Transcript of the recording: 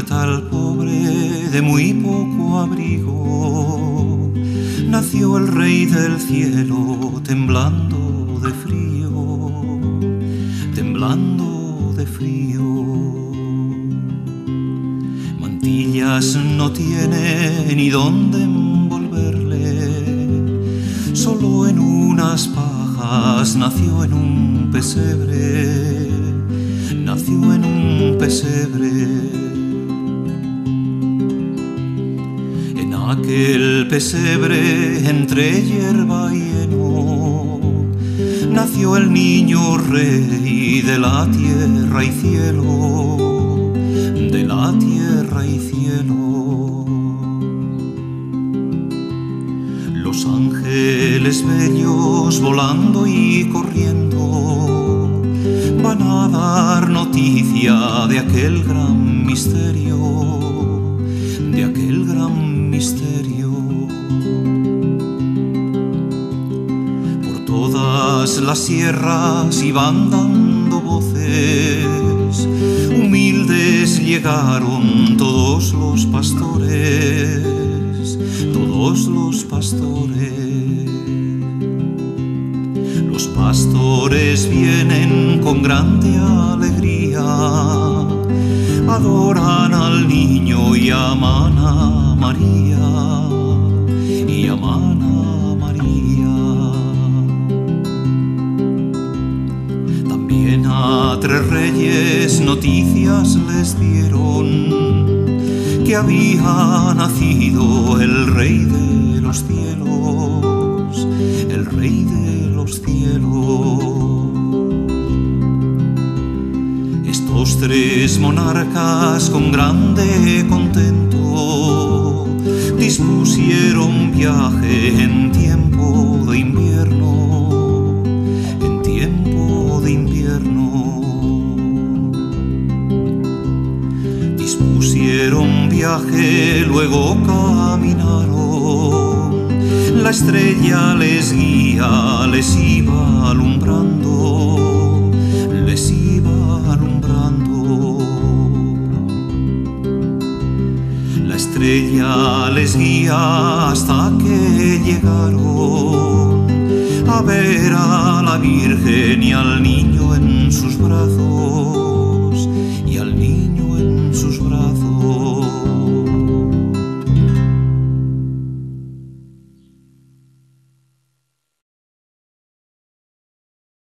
mortal pobre de muy poco abrigo, nació el Rey del cielo temblando de frío, temblando de frío. Mantillas no tiene ni dónde envolverle, solo en unas pajas nació en un pesebre, nació en un pesebre. En aquel pesebre entre hierba y heno nació el niño rey de la tierra y cielo, de la tierra y cielo. Los ángeles bellos volando y corriendo van a dar noticia de aquel gran misterio, de aquel gran misterio. Por todas las sierras iban dando voces, humildes llegaron todos los pastores, todos los pastores. Los pastores vienen con grande alegría, adoran al niño y aman a María, y aman a María. También a tres reyes noticias les dieron que había nacido el Rey de los cielos, el Rey de los cielos. Estos tres monarcas con grande contento dispusieron viaje en tiempo de invierno, en tiempo de invierno. Dispusieron viaje, luego caminaron, la estrella les guía, les iba alumbrando, les iba alumbrando. La estrella les guía hasta que llegaron a ver a la Virgen y al niño en sus brazos,